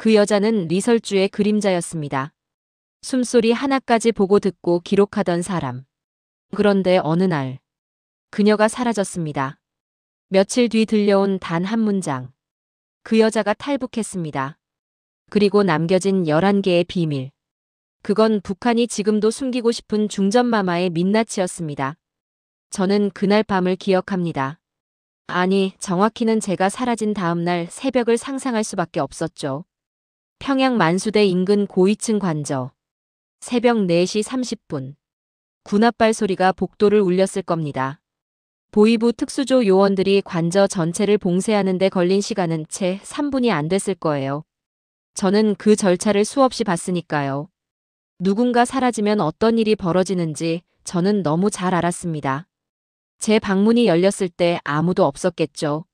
그 여자는 리설주의 그림자였습니다. 숨소리 하나까지 보고 듣고 기록하던 사람. 그런데 어느 날 그녀가 사라졌습니다. 며칠 뒤 들려온 단 한 문장. 그 여자가 탈북했습니다. 그리고 남겨진 11개의 비밀. 그건 북한이 지금도 숨기고 싶은 중전마마의 민낯이었습니다. 저는 그날 밤을 기억합니다. 아니, 정확히는 제가 사라진 다음 날 새벽을 상상할 수밖에 없었죠. 평양 만수대 인근 고위층 관저. 새벽 4시 30분. 군홧발 소리가 복도를 울렸을 겁니다. 보위부 특수조 요원들이 관저 전체를 봉쇄하는 데 걸린 시간은 채 3분이 안 됐을 거예요. 저는 그 절차를 수없이 봤으니까요. 누군가 사라지면 어떤 일이 벌어지는지 저는 너무 잘 알았습니다. 제 방문이 열렸을 때 아무도 없었겠죠.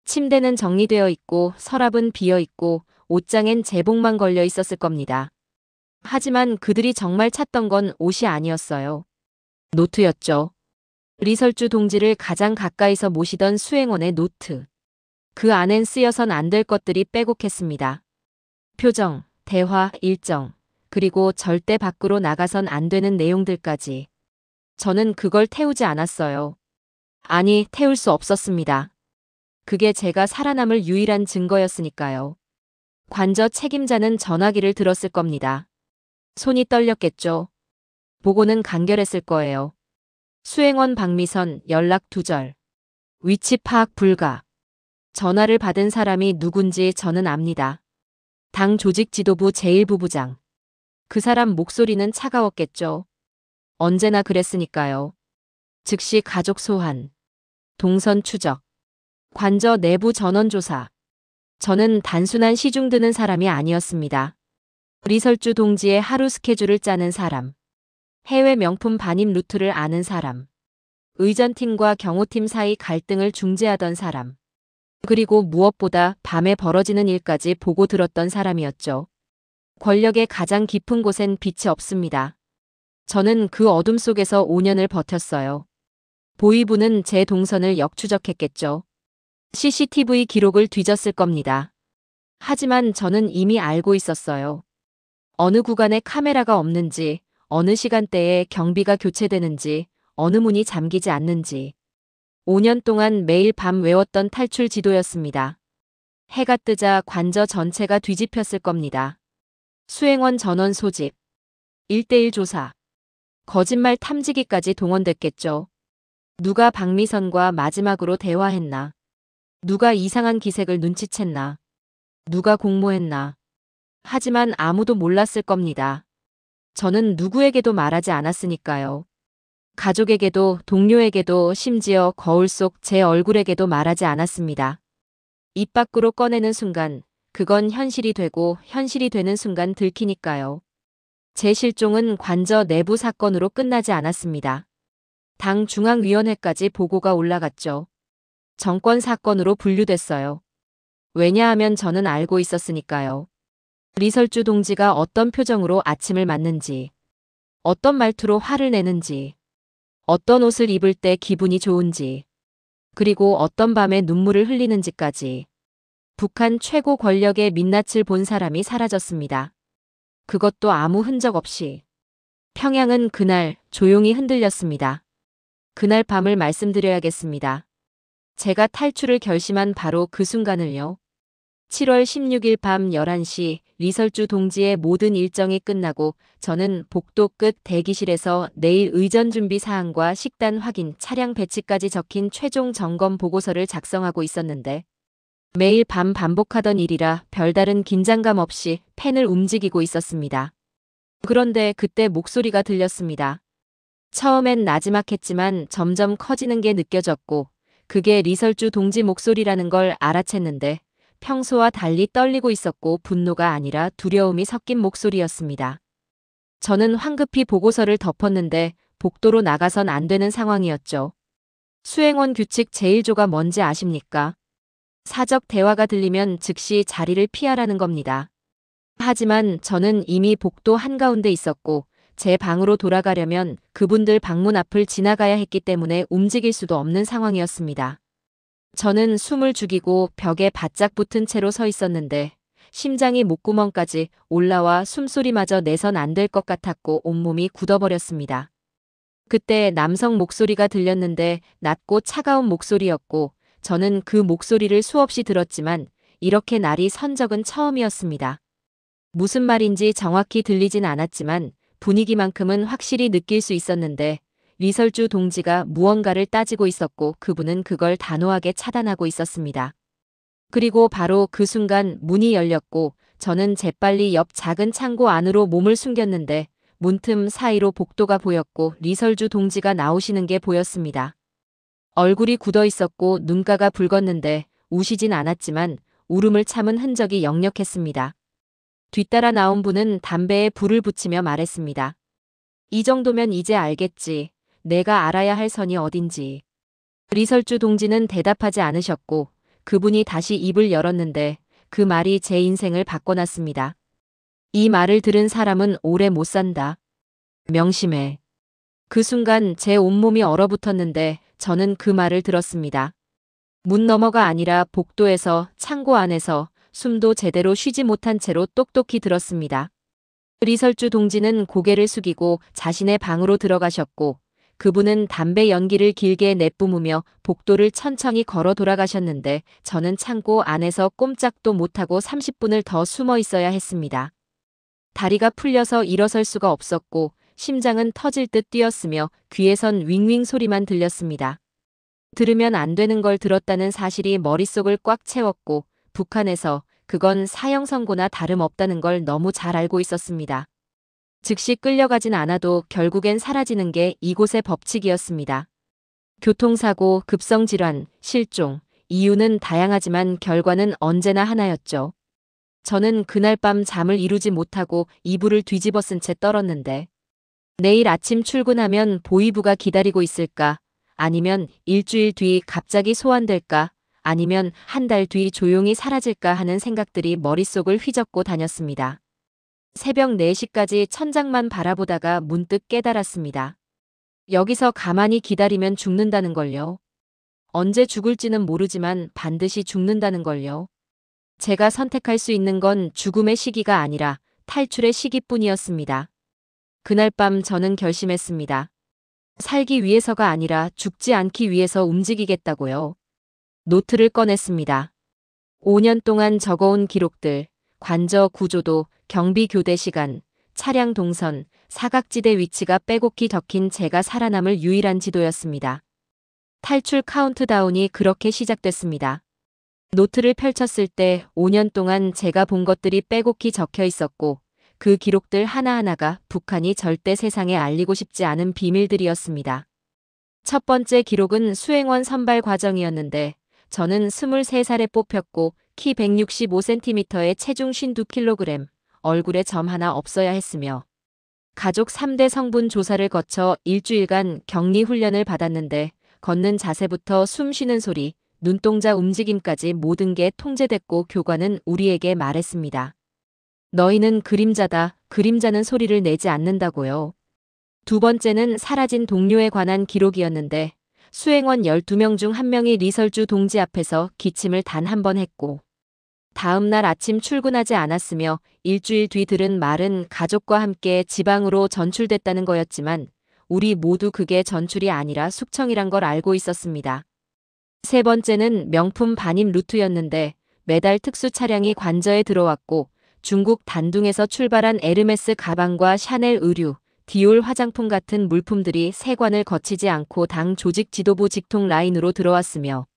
침대는 정리되어 있고 서랍은 비어 있고 옷장엔 제복만 걸려 있었을 겁니다. 하지만 그들이 정말 찾던 건 옷이 아니었어요. 노트였죠. 리설주 동지를 가장 가까이서 모시던 수행원의 노트. 그 안엔 쓰여선 안 될 것들이 빼곡했습니다. 표정, 대화, 일정, 그리고 절대 밖으로 나가선 안 되는 내용들까지. 저는 그걸 태우지 않았어요. 아니, 태울 수 없었습니다. 그게 제가 살아남을 유일한 증거였으니까요. 관저 책임자는 전화기를 들었을 겁니다. 손이 떨렸겠죠. 보고는 간결했을 거예요. 수행원 박미선 연락 두절. 위치 파악 불가. 전화를 받은 사람이 누군지 저는 압니다. 당 조직 지도부 제1부부장. 그 사람 목소리는 차가웠겠죠. 언제나 그랬으니까요. 즉시 가족 소환. 동선 추적. 관저 내부 전원 조사. 저는 단순한 시중 드는 사람이 아니었습니다. 리설주 동지의 하루 스케줄을 짜는 사람. 해외 명품 반입 루트를 아는 사람. 의전팀과 경호팀 사이 갈등을 중재하던 사람. 그리고 무엇보다 밤에 벌어지는 일까지 보고 들었던 사람이었죠. 권력의 가장 깊은 곳엔 빛이 없습니다. 저는 그 어둠 속에서 5년을 버텼어요. 보위부는 제 동선을 역추적했겠죠. CCTV 기록을 뒤졌을 겁니다. 하지만 저는 이미 알고 있었어요. 어느 구간에 카메라가 없는지, 어느 시간대에 경비가 교체되는지, 어느 문이 잠기지 않는지. 5년 동안 매일 밤 외웠던 탈출 지도였습니다. 해가 뜨자 관저 전체가 뒤집혔을 겁니다. 수행원 전원 소집. 1:1 조사. 거짓말 탐지기까지 동원됐겠죠. 누가 박미선과 마지막으로 대화했나. 누가 이상한 기색을 눈치챘나. 누가 공모했나. 하지만 아무도 몰랐을 겁니다. 저는 누구에게도 말하지 않았으니까요. 가족에게도 동료에게도 심지어 거울 속 제 얼굴에게도 말하지 않았습니다. 입 밖으로 꺼내는 순간 그건 현실이 되고 현실이 되는 순간 들키니까요. 제 실종은 관저 내부 사건으로 끝나지 않았습니다. 당 중앙위원회까지 보고가 올라갔죠. 정권 사건으로 분류됐어요. 왜냐하면 저는 알고 있었으니까요. 리설주 동지가 어떤 표정으로 아침을 맞는지, 어떤 말투로 화를 내는지, 어떤 옷을 입을 때 기분이 좋은지, 그리고 어떤 밤에 눈물을 흘리는지까지. 북한 최고 권력의 민낯을 본 사람이 사라졌습니다. 그것도 아무 흔적 없이. 평양은 그날 조용히 흔들렸습니다. 그날 밤을 말씀드려야겠습니다. 제가 탈출을 결심한 바로 그 순간을요. 7월 16일 밤 11시 리설주 동지의 모든 일정이 끝나고 저는 복도 끝 대기실에서 내일 의전 준비 사항과 식단 확인, 차량 배치까지 적힌 최종 점검 보고서를 작성하고 있었는데 매일 밤 반복하던 일이라 별다른 긴장감 없이 펜을 움직이고 있었습니다. 그런데 그때 목소리가 들렸습니다. 처음엔 나지막했지만 점점 커지는 게 느껴졌고 그게 리설주 동지 목소리라는 걸 알아챘는데 평소와 달리 떨리고 있었고 분노가 아니라 두려움이 섞인 목소리였습니다. 저는 황급히 보고서를 덮었는데 복도로 나가선 안 되는 상황이었죠. 수행원 규칙 제1조가 뭔지 아십니까? 사적 대화가 들리면 즉시 자리를 피하라는 겁니다. 하지만 저는 이미 복도 한가운데 있었고 제 방으로 돌아가려면 그분들 방문 앞을 지나가야 했기 때문에 움직일 수도 없는 상황이었습니다. 저는 숨을 죽이고 벽에 바짝 붙은 채로 서 있었는데 심장이 목구멍까지 올라와 숨소리마저 내선 안 될 것 같았고 온몸이 굳어버렸습니다. 그때 남성 목소리가 들렸는데 낮고 차가운 목소리였고 저는 그 목소리를 수없이 들었지만 이렇게 날이 선 적은 처음이었습니다. 무슨 말인지 정확히 들리진 않았지만 분위기만큼은 확실히 느낄 수 있었는데 리설주 동지가 무언가를 따지고 있었고 그분은 그걸 단호하게 차단하고 있었습니다. 그리고 바로 그 순간 문이 열렸고 저는 재빨리 옆 작은 창고 안으로 몸을 숨겼는데 문틈 사이로 복도가 보였고 리설주 동지가 나오시는 게 보였습니다. 얼굴이 굳어 있었고 눈가가 붉었는데 우시진 않았지만 울음을 참은 흔적이 역력했습니다. 뒤따라 나온 분은 담배에 불을 붙이며 말했습니다. 이 정도면 이제 알겠지. 내가 알아야 할 선이 어딘지. 리설주 동지는 대답하지 않으셨고 그분이 다시 입을 열었는데 그 말이 제 인생을 바꿔놨습니다. 이 말을 들은 사람은 오래 못 산다. 명심해. 그 순간 제 온몸이 얼어붙었는데 저는 그 말을 들었습니다. 문 너머가 아니라 복도에서 창고 안에서 숨도 제대로 쉬지 못한 채로 똑똑히 들었습니다. 리설주 동지는 고개를 숙이고 자신의 방으로 들어가셨고 그분은 담배 연기를 길게 내뿜으며 복도를 천천히 걸어 돌아가셨는데 저는 창고 안에서 꼼짝도 못하고 30분을 더 숨어 있어야 했습니다. 다리가 풀려서 일어설 수가 없었고 심장은 터질 듯 뛰었으며 귀에선 윙윙 소리만 들렸습니다. 들으면 안 되는 걸 들었다는 사실이 머릿속을 꽉 채웠고 북한에서 그건 사형 선고나 다름없다는 걸 너무 잘 알고 있었습니다. 즉시 끌려가진 않아도 결국엔 사라지는 게 이곳의 법칙이었습니다. 교통사고, 급성질환, 실종, 이유는 다양하지만 결과는 언제나 하나였죠. 저는 그날 밤 잠을 이루지 못하고 이불을 뒤집어 쓴 채 떨었는데 내일 아침 출근하면 보이부가 기다리고 있을까? 아니면 일주일 뒤 갑자기 소환될까? 아니면 한 달 뒤 조용히 사라질까 하는 생각들이 머릿속을 휘젓고 다녔습니다. 새벽 4시까지 천장만 바라보다가 문득 깨달았습니다. 여기서 가만히 기다리면 죽는다는 걸요. 언제 죽을지는 모르지만 반드시 죽는다는 걸요. 제가 선택할 수 있는 건 죽음의 시기가 아니라 탈출의 시기뿐이었습니다. 그날 밤 저는 결심했습니다. 살기 위해서가 아니라 죽지 않기 위해서 움직이겠다고요. 노트를 꺼냈습니다. 5년 동안 적어온 기록들, 관저 구조도, 경비 교대 시간, 차량 동선, 사각지대 위치가 빼곡히 적힌 제가 살아남을 유일한 지도였습니다. 탈출 카운트다운이 그렇게 시작됐습니다. 노트를 펼쳤을 때 5년 동안 제가 본 것들이 빼곡히 적혀 있었고 그 기록들 하나하나가 북한이 절대 세상에 알리고 싶지 않은 비밀들이었습니다. 첫 번째 기록은 수행원 선발 과정이었는데 저는 23살에 뽑혔고 키 165cm에 체중 52kg, 얼굴에 점 하나 없어야 했으며 가족 3대 성분 조사를 거쳐 일주일간 격리 훈련을 받았는데 걷는 자세부터 숨 쉬는 소리, 눈동자 움직임까지 모든 게 통제됐고 교관은 우리에게 말했습니다. 너희는 그림자다. 그림자는 소리를 내지 않는다고요. 두 번째는 사라진 동료에 관한 기록이었는데 수행원 12명 중 1명이 리설주 동지 앞에서 기침을 단 한 번 했고 다음 날 아침 출근하지 않았으며 일주일 뒤 들은 말은 가족과 함께 지방으로 전출됐다는 거였지만 우리 모두 그게 전출이 아니라 숙청이란 걸 알고 있었습니다. 세 번째는 명품 반입 루트였는데 매달 특수 차량이 관저에 들어왔고 중국 단둥에서 출발한 에르메스 가방과 샤넬 의류, 디올 화장품 같은 물품들이 세관을 거치지 않고 당 조직 지도부 직통 라인으로 들어왔으며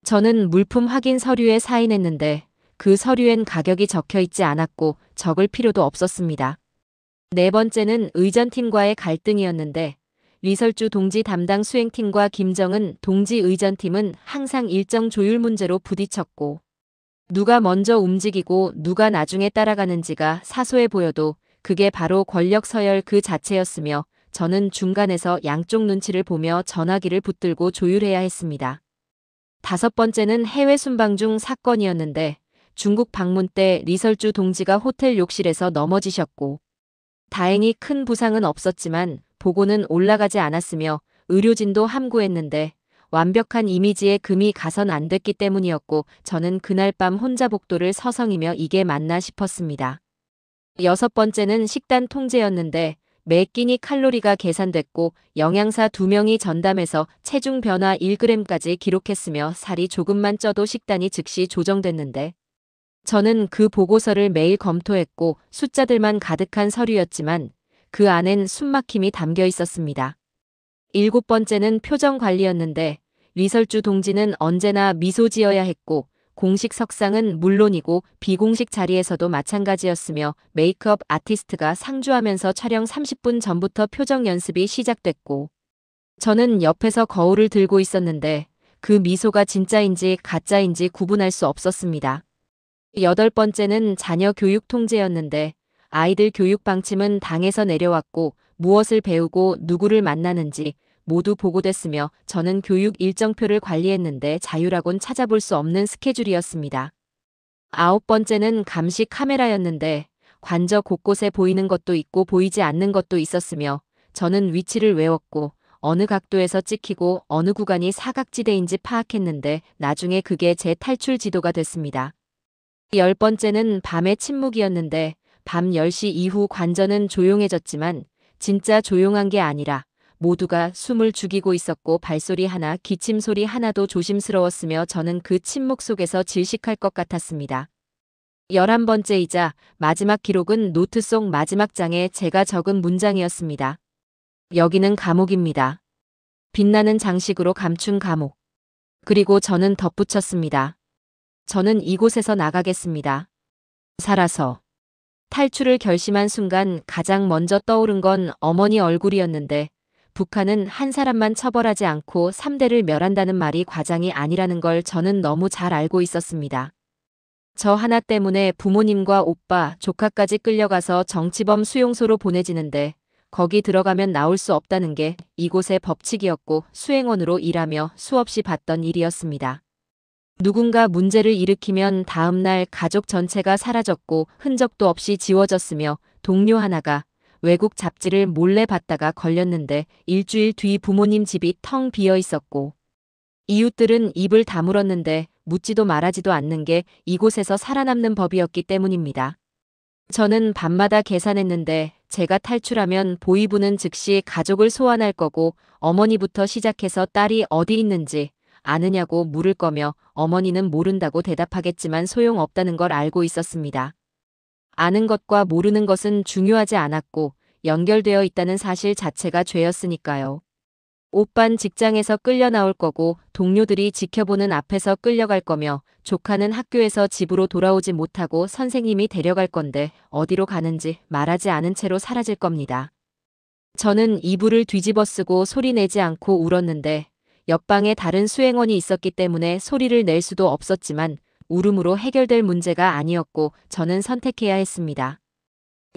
저는 물품 확인 서류에 사인했는데 그 서류엔 가격이 적혀 있지 않았고 적을 필요도 없었습니다. 네 번째는 의전팀과의 갈등이었는데 리설주 동지 담당 수행팀과 김정은 동지 의전팀은 항상 일정 조율 문제로 부딪혔고 누가 먼저 움직이고 누가 나중에 따라가는지가 사소해 보여도 그게 바로 권력 서열 그 자체였으며 저는 중간에서 양쪽 눈치를 보며 전화기를 붙들고 조율해야 했습니다. 다섯 번째는 해외 순방 중 사건이었는데 중국 방문 때 리설주 동지가 호텔 욕실에서 넘어지셨고 다행히 큰 부상은 없었지만 보고는 올라가지 않았으며 의료진도 함구했는데 완벽한 이미지에 금이 가선 안 됐기 때문이었고 저는 그날 밤 혼자 복도를 서성이며 이게 맞나 싶었습니다. 여섯 번째는 식단 통제였는데 매 끼니 칼로리가 계산됐고 영양사 2명이 전담해서 체중 변화 1g까지 기록했으며 살이 조금만 쪄도 식단이 즉시 조정됐는데 저는 그 보고서를 매일 검토했고 숫자들만 가득한 서류였지만 그 안엔 숨막힘이 담겨 있었습니다. 일곱 번째는 표정 관리였는데 리설주 동지는 언제나 미소 지어야 했고 공식 석상은 물론이고 비공식 자리에서도 마찬가지였으며 메이크업 아티스트가 상주하면서 촬영 30분 전부터 표정 연습이 시작됐고 저는 옆에서 거울을 들고 있었는데 그 미소가 진짜인지 가짜인지 구분할 수 없었습니다. 여덟 번째는 자녀 교육 통제였는데 아이들 교육 방침은 당에서 내려왔고 무엇을 배우고 누구를 만나는지 모두 보고됐으며 저는 교육 일정표를 관리했는데 자유라곤 찾아볼 수 없는 스케줄이었습니다. 아홉 번째는 감시 카메라였는데 관저 곳곳에 보이는 것도 있고 보이지 않는 것도 있었으며 저는 위치를 외웠고 어느 각도에서 찍히고 어느 구간이 사각지대인지 파악했는데 나중에 그게 제 탈출 지도가 됐습니다. 열 번째는 밤의 침묵이었는데 밤 10시 이후 관저는 조용해졌지만 진짜 조용한 게 아니라 모두가 숨을 죽이고 있었고 발소리 하나, 기침 소리 하나도 조심스러웠으며 저는 그 침묵 속에서 질식할 것 같았습니다. 11번째이자 마지막 기록은 노트 속 마지막 장에 제가 적은 문장이었습니다. 여기는 감옥입니다. 빛나는 장식으로 감춘 감옥. 그리고 저는 덧붙였습니다. 저는 이곳에서 나가겠습니다. 살아서. 탈출을 결심한 순간 가장 먼저 떠오른 건 어머니 얼굴이었는데 북한은 한 사람만 처벌하지 않고 3대를 멸한다는 말이 과장이 아니라는 걸 저는 너무 잘 알고 있었습니다. 저 하나 때문에 부모님과 오빠, 조카까지 끌려가서 정치범 수용소로 보내지는데 거기 들어가면 나올 수 없다는 게 이곳의 법칙이었고 수행원으로 일하며 수없이 봤던 일이었습니다. 누군가 문제를 일으키면 다음날 가족 전체가 사라졌고 흔적도 없이 지워졌으며 동료 하나가 외국 잡지를 몰래 봤다가 걸렸는데 일주일 뒤 부모님 집이 텅 비어 있었고 이웃들은 입을 다물었는데 묻지도 말하지도 않는 게 이곳에서 살아남는 법이었기 때문입니다. 저는 밤마다 계산했는데 제가 탈출하면 보이부는 즉시 가족을 소환할 거고 어머니부터 시작해서 딸이 어디 있는지 아느냐고 물을 거며 어머니는 모른다고 대답하겠지만 소용없다는 걸 알고 있었습니다. 아는 것과 모르는 것은 중요하지 않았고 연결되어 있다는 사실 자체가 죄였으니까요. 오빤 직장에서 끌려 나올 거고 동료들이 지켜보는 앞에서 끌려갈 거며 조카는 학교에서 집으로 돌아오지 못하고 선생님이 데려갈 건데 어디로 가는지 말하지 않은 채로 사라질 겁니다. 저는 이불을 뒤집어 쓰고 소리 내지 않고 울었는데 옆방에 다른 수행원이 있었기 때문에 소리를 낼 수도 없었지만 울음으로 해결될 문제가 아니었고 저는 선택해야 했습니다.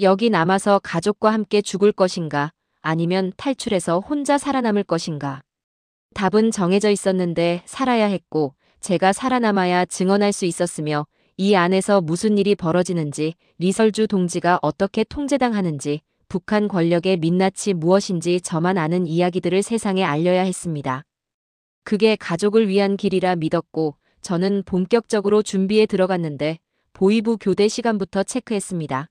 여기 남아서 가족과 함께 죽을 것인가 아니면 탈출해서 혼자 살아남을 것인가. 답은 정해져 있었는데 살아야 했고 제가 살아남아야 증언할 수 있었으며 이 안에서 무슨 일이 벌어지는지 리설주 동지가 어떻게 통제당하는지 북한 권력의 민낯이 무엇인지 저만 아는 이야기들을 세상에 알려야 했습니다. 그게 가족을 위한 길이라 믿었고 저는 본격적으로 준비에 들어갔는데 보위부 교대 시간부터 체크했습니다.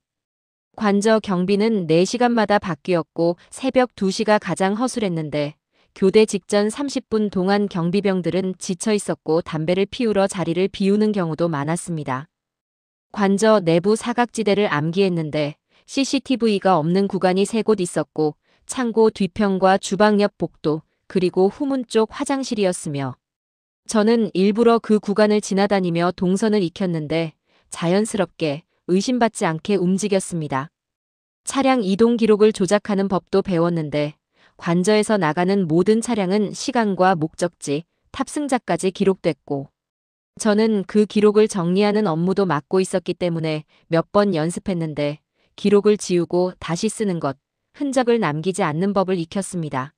관저 경비는 4시간마다 바뀌었고 새벽 2시가 가장 허술했는데 교대 직전 30분 동안 경비병들은 지쳐 있었고 담배를 피우러 자리를 비우는 경우도 많았습니다. 관저 내부 사각지대를 암기했는데 CCTV가 없는 구간이 3곳 있었고 창고 뒤편과 주방 옆 복도 그리고 후문 쪽 화장실이었으며 저는 일부러 그 구간을 지나다니며 동선을 익혔는데 자연스럽게 의심받지 않게 움직였습니다. 차량 이동 기록을 조작하는 법도 배웠는데 관저에서 나가는 모든 차량은 시간과 목적지, 탑승자까지 기록됐고 저는 그 기록을 정리하는 업무도 맡고 있었기 때문에 몇 번 연습했는데 기록을 지우고 다시 쓰는 것, 흔적을 남기지 않는 법을 익혔습니다.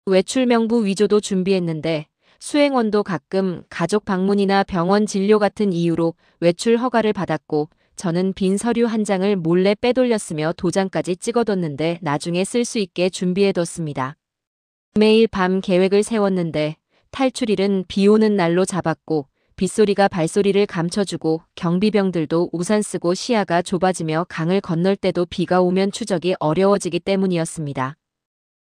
외출 명부 위조도 준비했는데 수행원도 가끔 가족 방문이나 병원 진료 같은 이유로 외출 허가를 받았고 저는 빈 서류 한 장을 몰래 빼돌렸으며 도장까지 찍어뒀는데 나중에 쓸 수 있게 준비해뒀습니다. 매일 밤 계획을 세웠는데 탈출일은 비 오는 날로 잡았고 빗소리가 발소리를 감춰주고 경비병들도 우산 쓰고 시야가 좁아지며 강을 건널 때도 비가 오면 추적이 어려워지기 때문이었습니다.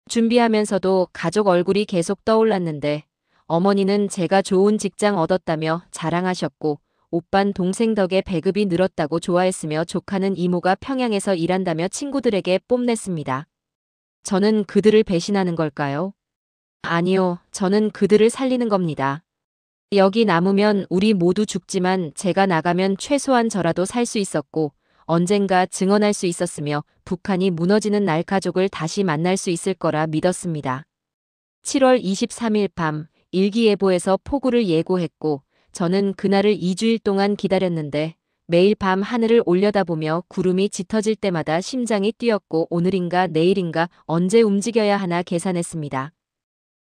준비하면서도 가족 얼굴이 계속 떠올랐는데 어머니는 제가 좋은 직장 얻었다며 자랑하셨고 오빤 동생 덕에 배급이 늘었다고 좋아했으며 조카는 이모가 평양에서 일한다며 친구들에게 뽐냈습니다. 저는 그들을 배신하는 걸까요? 아니요, 저는 그들을 살리는 겁니다. 여기 남으면 우리 모두 죽지만 제가 나가면 최소한 저라도 살 수 있었고 언젠가 증언할 수 있었으며 북한이 무너지는 날 가족을 다시 만날 수 있을 거라 믿었습니다. 7월 23일 밤 일기예보에서 폭우를 예고했고 저는 그날을 2주일 동안 기다렸는데 매일 밤 하늘을 올려다보며 구름이 짙어질 때마다 심장이 뛰었고 오늘인가 내일인가 언제 움직여야 하나 계산했습니다.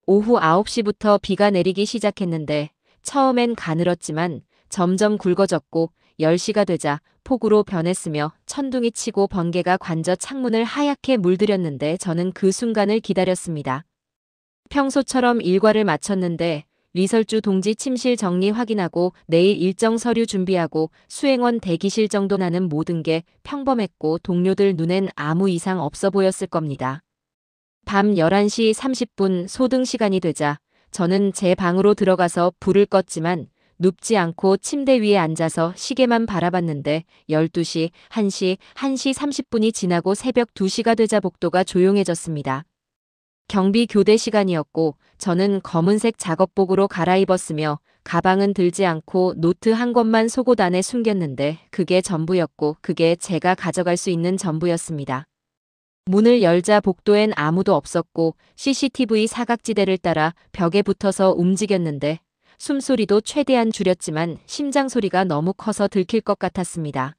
오후 9시부터 비가 내리기 시작했는데 처음엔 가늘었지만 점점 굵어졌고 10시가 되자 폭우로 변했으며 천둥이 치고 번개가 관저 창문을 하얗게 물들였는데 저는 그 순간을 기다렸습니다. 평소처럼 일과를 마쳤는데 리설주 동지 침실 정리 확인하고 내일 일정 서류 준비하고 수행원 대기실 정도 나는 모든 게 평범했고 동료들 눈엔 아무 이상 없어 보였을 겁니다. 밤 11시 30분 소등 시간이 되자 저는 제 방으로 들어가서 불을 껐지만 눕지 않고 침대 위에 앉아서 시계만 바라봤는데 12시, 1시, 1시 30분이 지나고 새벽 2시가 되자 복도가 조용해졌습니다. 경비 교대 시간이었고 저는 검은색 작업복으로 갈아입었으며 가방은 들지 않고 노트 한 권만 속옷 안에 숨겼는데 그게 전부였고 그게 제가 가져갈 수 있는 전부였습니다. 문을 열자 복도엔 아무도 없었고 CCTV 사각지대를 따라 벽에 붙어서 움직였는데 숨소리도 최대한 줄였지만 심장 소리가 너무 커서 들킬 것 같았습니다.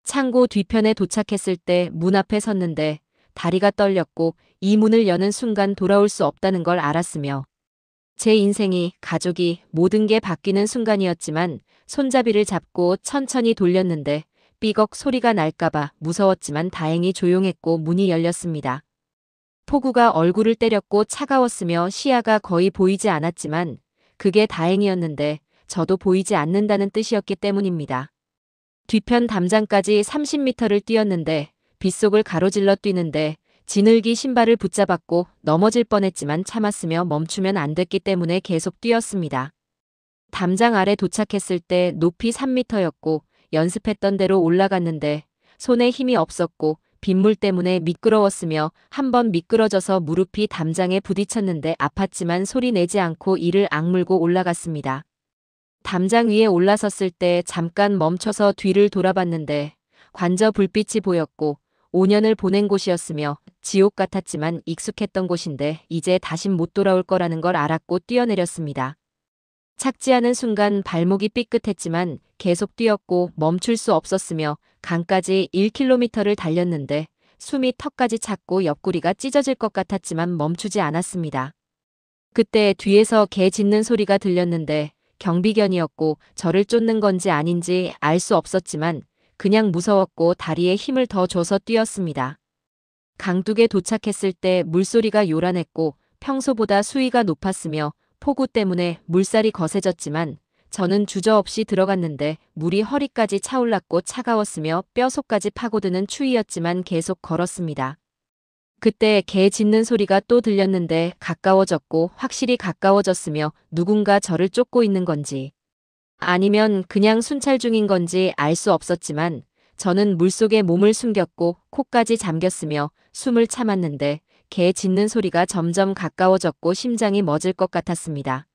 창고 뒤편에 도착했을 때 문 앞에 섰는데 다리가 떨렸고 이 문을 여는 순간 돌아올 수 없다는 걸 알았으며 제 인생이, 가족이, 모든 게 바뀌는 순간이었지만 손잡이를 잡고 천천히 돌렸는데 삐걱 소리가 날까봐 무서웠지만 다행히 조용했고 문이 열렸습니다. 폭우가 얼굴을 때렸고 차가웠으며 시야가 거의 보이지 않았지만 그게 다행이었는데 저도 보이지 않는다는 뜻이었기 때문입니다. 뒤편 담장까지 30m를 뛰었는데 빗속을 가로질러 뛰는데 지늘기 신발을 붙잡았고 넘어질 뻔했지만 참았으며 멈추면 안 됐기 때문에 계속 뛰었습니다. 담장 아래 도착했을 때 높이 3m였고 연습했던 대로 올라갔는데 손에 힘이 없었고 빗물 때문에 미끄러웠으며 한번 미끄러져서 무릎이 담장에 부딪혔는데 아팠지만 소리 내지 않고 이를 악물고 올라갔습니다. 담장 위에 올라섰을 때 잠깐 멈춰서 뒤를 돌아봤는데 관저 불빛이 보였고 5년을 보낸 곳이었으며 지옥 같았지만 익숙했던 곳인데 이제 다신 못 돌아올 거라는 걸 알았고 뛰어내렸습니다. 착지하는 순간 발목이 삐끗했지만 계속 뛰었고 멈출 수 없었으며 강까지 1km를 달렸는데 숨이 턱까지 찼고 옆구리가 찢어질 것 같았지만 멈추지 않았습니다. 그때 뒤에서 개 짖는 소리가 들렸는데 경비견이었고 저를 쫓는 건지 아닌지 알 수 없었지만 그냥 무서웠고 다리에 힘을 더 줘서 뛰었습니다. 강둑에 도착했을 때 물소리가 요란했고 평소보다 수위가 높았으며 폭우 때문에 물살이 거세졌지만 저는 주저없이 들어갔는데 물이 허리까지 차올랐고 차가웠으며 뼈속까지 파고드는 추위였지만 계속 걸었습니다. 그때 개 짖는 소리가 또 들렸는데 가까워졌고 확실히 가까워졌으며 누군가 저를 쫓고 있는 건지 아니면 그냥 순찰 중인 건지 알 수 없었지만 저는 물속에 몸을 숨겼고 코까지 잠겼으며 숨을 참았는데 개 짖는 소리가 점점 가까워졌고 심장이 멎을 것 같았습니다.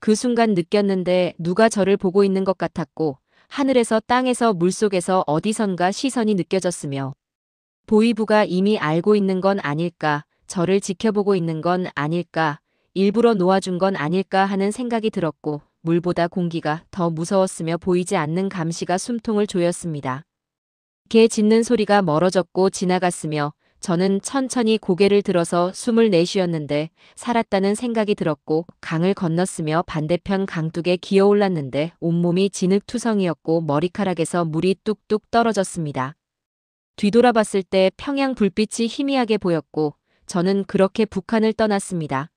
그 순간 느꼈는데 누가 저를 보고 있는 것 같았고 하늘에서 땅에서 물속에서 어디선가 시선이 느껴졌으며 보이부가 이미 알고 있는 건 아닐까, 저를 지켜보고 있는 건 아닐까, 일부러 놓아준 건 아닐까 하는 생각이 들었고 물보다 공기가 더 무서웠으며 보이지 않는 감시가 숨통을 조였습니다. 개 짖는 소리가 멀어졌고 지나갔으며 저는 천천히 고개를 들어서 숨을 내쉬었는데 살았다는 생각이 들었고 강을 건넜으며 반대편 강둑에 기어올랐는데 온몸이 진흙투성이었고 머리카락에서 물이 뚝뚝 떨어졌습니다. 뒤돌아봤을 때 평양 불빛이 희미하게 보였고 저는 그렇게 북한을 떠났습니다.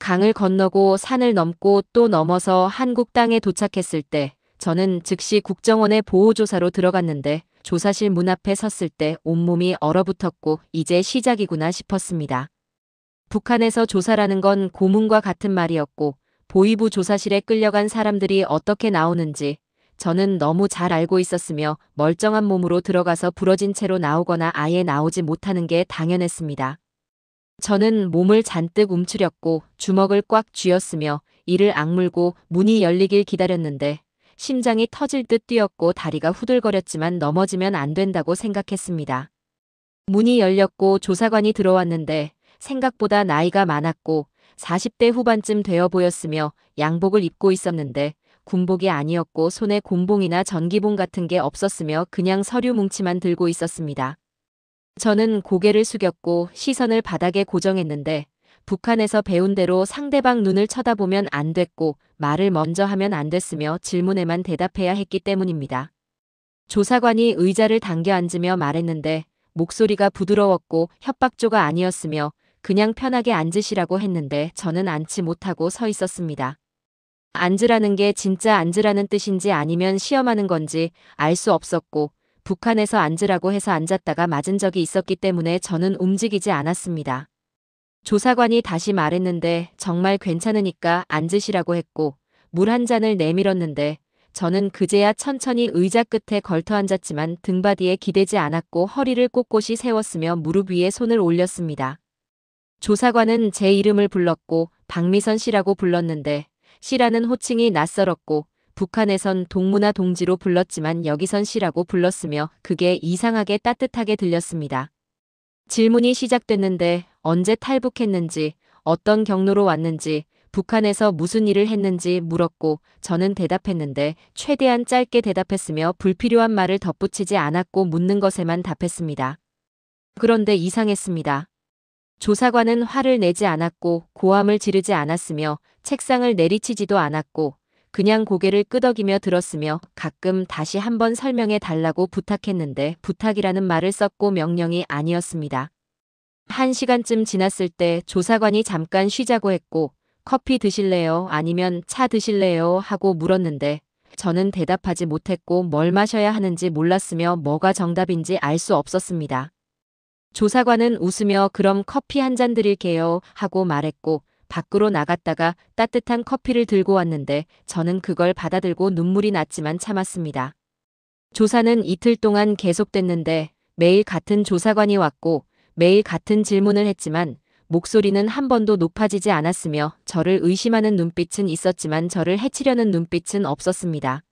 강을 건너고 산을 넘고 또 넘어서 한국 땅에 도착했을 때 저는 즉시 국정원의 보호조사로 들어갔는데 조사실 문 앞에 섰을 때 온몸이 얼어붙었고 이제 시작이구나 싶었습니다. 북한에서 조사라는 건 고문과 같은 말이었고 보위부 조사실에 끌려간 사람들이 어떻게 나오는지 저는 너무 잘 알고 있었으며 멀쩡한 몸으로 들어가서 부러진 채로 나오거나 아예 나오지 못하는 게 당연했습니다. 저는 몸을 잔뜩 움츠렸고 주먹을 꽉 쥐었으며 이를 악물고 문이 열리길 기다렸는데 심장이 터질 듯 뛰었고 다리가 후들거렸지만 넘어지면 안 된다고 생각했습니다. 문이 열렸고 조사관이 들어왔는데 생각보다 나이가 많았고 40대 후반쯤 되어 보였으며 양복을 입고 있었는데 군복이 아니었고 손에 곤봉이나 전기봉 같은 게 없었으며 그냥 서류 뭉치만 들고 있었습니다. 저는 고개를 숙였고 시선을 바닥에 고정했는데 북한에서 배운 대로 상대방 눈을 쳐다보면 안 됐고 말을 먼저 하면 안 됐으며 질문에만 대답해야 했기 때문입니다. 조사관이 의자를 당겨 앉으며 말했는데 목소리가 부드러웠고 협박조가 아니었으며 그냥 편하게 앉으시라고 했는데 저는 앉지 못하고 서 있었습니다. 앉으라는 게 진짜 앉으라는 뜻인지 아니면 시험하는 건지 알 수 없었고 북한에서 앉으라고 해서 앉았다가 맞은 적이 있었기 때문에 저는 움직이지 않았습니다. 조사관이 다시 말했는데 정말 괜찮으니까 앉으시라고 했고 물 한 잔을 내밀었는데 저는 그제야 천천히 의자 끝에 걸터 앉았지만 등바디에 기대지 않았고 허리를 꼿꼿이 세웠으며 무릎 위에 손을 올렸습니다. 조사관은 제 이름을 불렀고 박미선 씨라고 불렀는데 씨라는 호칭이 낯설었고 북한에선 동무나 동지로 불렀지만 여기선 씨라고 불렀으며 그게 이상하게 따뜻하게 들렸습니다. 질문이 시작됐는데 언제 탈북했는지, 어떤 경로로 왔는지, 북한에서 무슨 일을 했는지 물었고 저는 대답했는데 최대한 짧게 대답했으며 불필요한 말을 덧붙이지 않았고 묻는 것에만 답했습니다. 그런데 이상했습니다. 조사관은 화를 내지 않았고 고함을 지르지 않았으며 책상을 내리치지도 않았고 그냥 고개를 끄덕이며 들었으며 가끔 다시 한번 설명해 달라고 부탁했는데 부탁이라는 말을 썼고 명령이 아니었습니다. 1시간쯤 지났을 때 조사관이 잠깐 쉬자고 했고 커피 드실래요? 아니면 차 드실래요? 하고 물었는데 저는 대답하지 못했고 뭘 마셔야 하는지 몰랐으며 뭐가 정답인지 알 수 없었습니다. 조사관은 웃으며 그럼 커피 한 잔 드릴게요 하고 말했고 밖으로 나갔다가 따뜻한 커피를 들고 왔는데 저는 그걸 받아들고 눈물이 났지만 참았습니다. 조사는 이틀 동안 계속됐는데 매일 같은 조사관이 왔고 매일 같은 질문을 했지만 목소리는 한 번도 높아지지 않았으며 저를 의심하는 눈빛은 있었지만 저를 해치려는 눈빛은 없었습니다.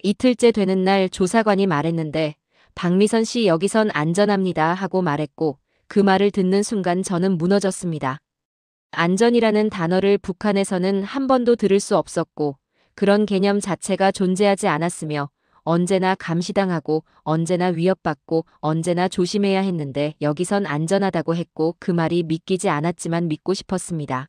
이틀째 되는 날 조사관이 말했는데 박미선 씨 여기선 안전합니다 하고 말했고 그 말을 듣는 순간 저는 무너졌습니다. 안전이라는 단어를 북한에서는 한 번도 들을 수 없었고 그런 개념 자체가 존재하지 않았으며 언제나 감시당하고 언제나 위협받고 언제나 조심해야 했는데 여기선 안전하다고 했고 그 말이 믿기지 않았지만 믿고 싶었습니다.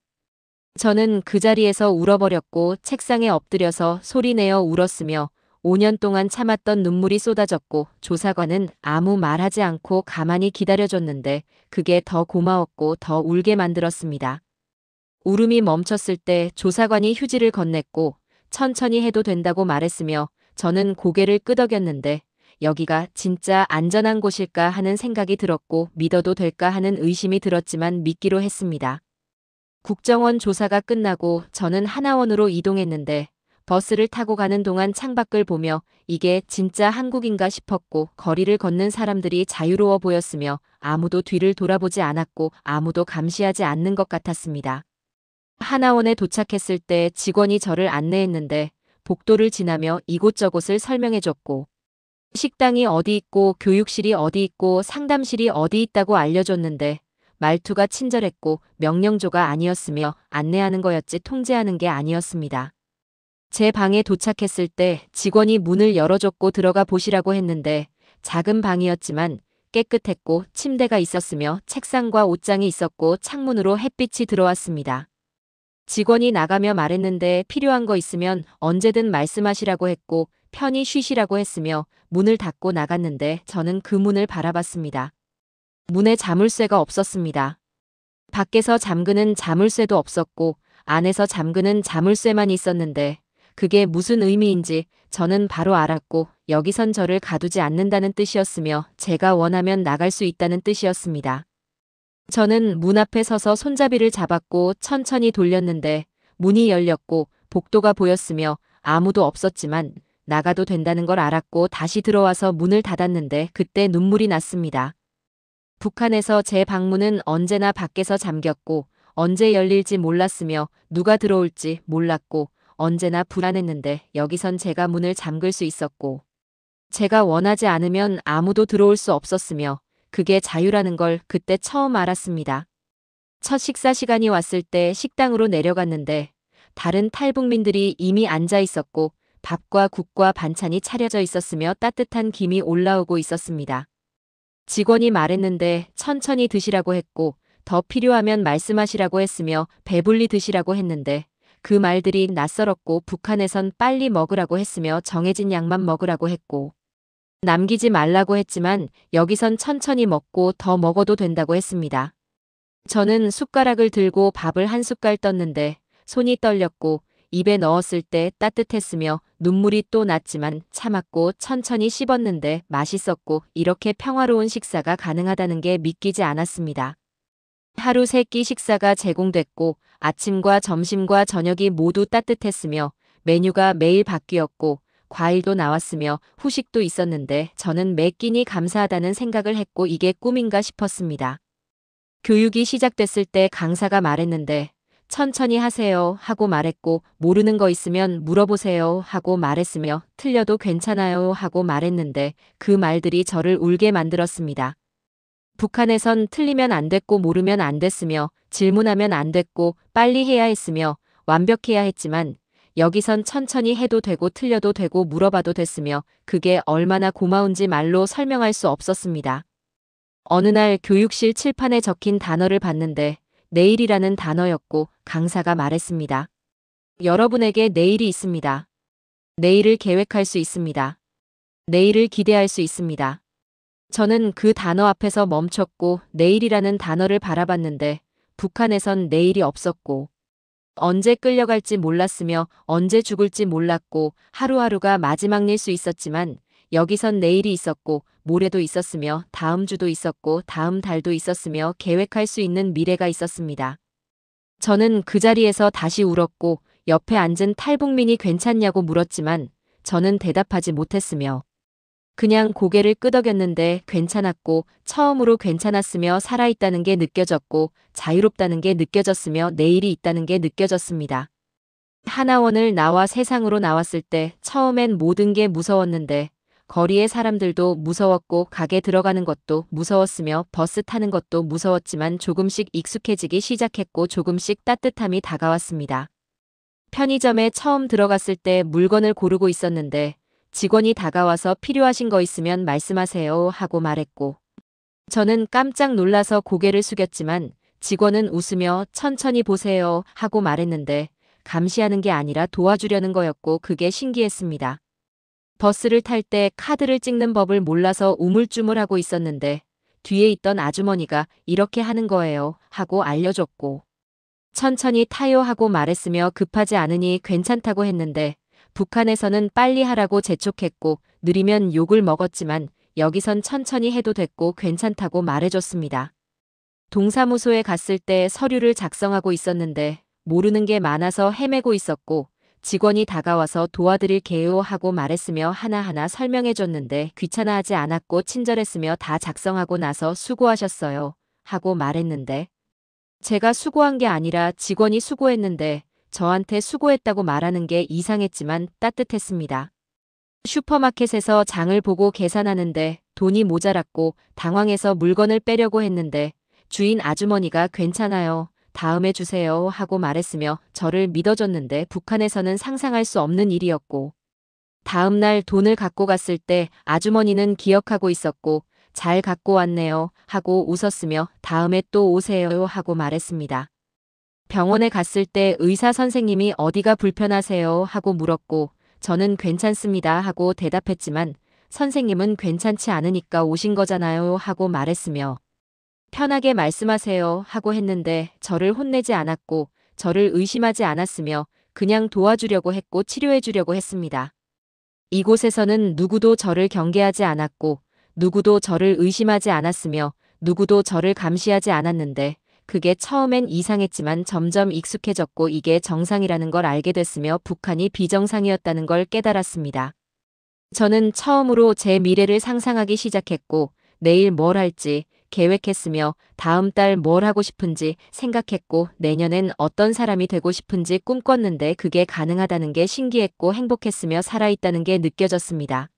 저는 그 자리에서 울어버렸고 책상에 엎드려서 소리내어 울었으며 5년 동안 참았던 눈물이 쏟아졌고 조사관은 아무 말하지 않고 가만히 기다려줬는데 그게 더 고마웠고 더 울게 만들었습니다. 울음이 멈췄을 때 조사관이 휴지를 건넸고 천천히 해도 된다고 말했으며 저는 고개를 끄덕였는데 여기가 진짜 안전한 곳일까 하는 생각이 들었고 믿어도 될까 하는 의심이 들었지만 믿기로 했습니다. 국정원 조사가 끝나고 저는 하나원으로 이동했는데 버스를 타고 가는 동안 창밖을 보며 이게 진짜 한국인가 싶었고 거리를 걷는 사람들이 자유로워 보였으며 아무도 뒤를 돌아보지 않았고 아무도 감시하지 않는 것 같았습니다. 하나원에 도착했을 때 직원이 저를 안내했는데 복도를 지나며 이곳저곳을 설명해줬고 식당이 어디 있고 교육실이 어디 있고 상담실이 어디 있다고 알려줬는데 말투가 친절했고 명령조가 아니었으며 안내하는 거였지 통제하는 게 아니었습니다. 제 방에 도착했을 때 직원이 문을 열어줬고 들어가 보시라고 했는데 작은 방이었지만 깨끗했고 침대가 있었으며 책상과 옷장이 있었고 창문으로 햇빛이 들어왔습니다. 직원이 나가며 말했는데 필요한 거 있으면 언제든 말씀하시라고 했고 편히 쉬시라고 했으며 문을 닫고 나갔는데 저는 그 문을 바라봤습니다. 문에 자물쇠가 없었습니다. 밖에서 잠그는 자물쇠도 없었고 안에서 잠그는 자물쇠만 있었는데 그게 무슨 의미인지 저는 바로 알았고 여기선 저를 가두지 않는다는 뜻이었으며 제가 원하면 나갈 수 있다는 뜻이었습니다. 저는 문 앞에 서서 손잡이를 잡았고 천천히 돌렸는데 문이 열렸고 복도가 보였으며 아무도 없었지만 나가도 된다는 걸 알았고 다시 들어와서 문을 닫았는데 그때 눈물이 났습니다. 북한에서 제 방문은 언제나 밖에서 잠겼고 언제 열릴지 몰랐으며 누가 들어올지 몰랐고 언제나 불안했는데 여기선 제가 문을 잠글 수 있었고 제가 원하지 않으면 아무도 들어올 수 없었으며 그게 자유라는 걸 그때 처음 알았습니다. 첫 식사 시간이 왔을 때 식당으로 내려갔는데 다른 탈북민들이 이미 앉아 있었고 밥과 국과 반찬이 차려져 있었으며 따뜻한 김이 올라오고 있었습니다. 직원이 말했는데 천천히 드시라고 했고 더 필요하면 말씀하시라고 했으며 배불리 드시라고 했는데 그 말들이 낯설었고 북한에선 빨리 먹으라고 했으며 정해진 양만 먹으라고 했고 남기지 말라고 했지만 여기선 천천히 먹고 더 먹어도 된다고 했습니다. 저는 숟가락을 들고 밥을 한 숟갈 떴는데 손이 떨렸고 입에 넣었을 때 따뜻했으며 눈물이 또 났지만 참았고 천천히 씹었는데 맛있었고 이렇게 평화로운 식사가 가능하다는 게 믿기지 않았습니다. 하루 3끼 식사가 제공됐고 아침과 점심과 저녁이 모두 따뜻했으며 메뉴가 매일 바뀌었고 과일도 나왔으며 후식도 있었는데 저는 매 끼니 감사하다는 생각을 했고 이게 꿈인가 싶었습니다. 교육이 시작됐을 때 강사가 말했는데 천천히 하세요 하고 말했고 모르는 거 있으면 물어보세요 하고 말했으며 틀려도 괜찮아요 하고 말했는데 그 말들이 저를 울게 만들었습니다. 북한에선 틀리면 안 됐고 모르면 안 됐으며 질문하면 안 됐고 빨리 해야 했으며 완벽해야 했지만 여기선 천천히 해도 되고 틀려도 되고 물어봐도 됐으며 그게 얼마나 고마운지 말로 설명할 수 없었습니다. 어느 날 교육실 칠판에 적힌 단어를 봤는데 내일이라는 단어였고 강사가 말했습니다. 여러분에게 내일이 있습니다. 내일을 계획할 수 있습니다. 내일을 기대할 수 있습니다. 저는 그 단어 앞에서 멈췄고 내일이라는 단어를 바라봤는데 북한에선 내일이 없었고 언제 끌려갈지 몰랐으며 언제 죽을지 몰랐고 하루하루가 마지막일 수 있었지만 여기선 내일이 있었고 모레도 있었으며 다음 주도 있었고 다음 달도 있었으며 계획할 수 있는 미래가 있었습니다. 저는 그 자리에서 다시 울었고 옆에 앉은 탈북민이 괜찮냐고 물었지만 저는 대답하지 못했으며 그냥 고개를 끄덕였는데 괜찮았고 처음으로 괜찮았으며 살아있다는 게 느껴졌고 자유롭다는 게 느껴졌으며 내일이 있다는 게 느껴졌습니다. 하나원을 나와 세상으로 나왔을 때 처음엔 모든 게 무서웠는데 거리의 사람들도 무서웠고 가게 들어가는 것도 무서웠으며 버스 타는 것도 무서웠지만 조금씩 익숙해지기 시작했고 조금씩 따뜻함이 다가왔습니다. 편의점에 처음 들어갔을 때 물건을 고르고 있었는데 직원이 다가와서 필요하신 거 있으면 말씀하세요 하고 말했고 저는 깜짝 놀라서 고개를 숙였지만 직원은 웃으며 천천히 보세요 하고 말했는데 감시하는 게 아니라 도와주려는 거였고 그게 신기했습니다. 버스를 탈 때 카드를 찍는 법을 몰라서 우물쭈물하고 있었는데 뒤에 있던 아주머니가 이렇게 하는 거예요 하고 알려줬고 천천히 타요 하고 말했으며 급하지 않으니 괜찮다고 했는데 북한에서는 빨리 하라고 재촉했고 느리면 욕을 먹었지만 여기선 천천히 해도 됐고 괜찮다고 말해줬습니다. 동사무소에 갔을 때 서류를 작성하고 있었는데 모르는 게 많아서 헤매고 있었고 직원이 다가와서 도와드릴게요 하고 말했으며 하나하나 설명해줬는데 귀찮아하지 않았고 친절했으며 다 작성하고 나서 수고하셨어요 하고 말했는데 제가 수고한 게 아니라 직원이 수고했는데 저한테 수고했다고 말하는 게 이상했지만 따뜻했습니다. 슈퍼마켓에서 장을 보고 계산하는데 돈이 모자랐고 당황해서 물건을 빼려고 했는데 주인 아주머니가 괜찮아요. 다음에 주세요 하고 말했으며 저를 믿어줬는데 북한에서는 상상할 수 없는 일이었고 다음 날 돈을 갖고 갔을 때 아주머니는 기억하고 있었고 잘 갖고 왔네요 하고 웃었으며 다음에 또 오세요 하고 말했습니다. 병원에 갔을 때 의사 선생님이 어디가 불편하세요 하고 물었고 저는 괜찮습니다 하고 대답했지만 선생님은 괜찮지 않으니까 오신 거잖아요 하고 말했으며 편하게 말씀하세요 하고 했는데 저를 혼내지 않았고 저를 의심하지 않았으며 그냥 도와주려고 했고 치료해주려고 했습니다. 이곳에서는 누구도 저를 경계하지 않았고 누구도 저를 의심하지 않았으며 누구도 저를 감시하지 않았는데 그게 처음엔 이상했지만 점점 익숙해졌고 이게 정상이라는 걸 알게 됐으며 북한이 비정상이었다는 걸 깨달았습니다. 저는 처음으로 제 미래를 상상하기 시작했고 내일 뭘 할지 계획했으며 다음 달 뭘 하고 싶은지 생각했고 내년엔 어떤 사람이 되고 싶은지 꿈꿨는데 그게 가능하다는 게 신기했고 행복했으며 살아있다는 게 느껴졌습니다.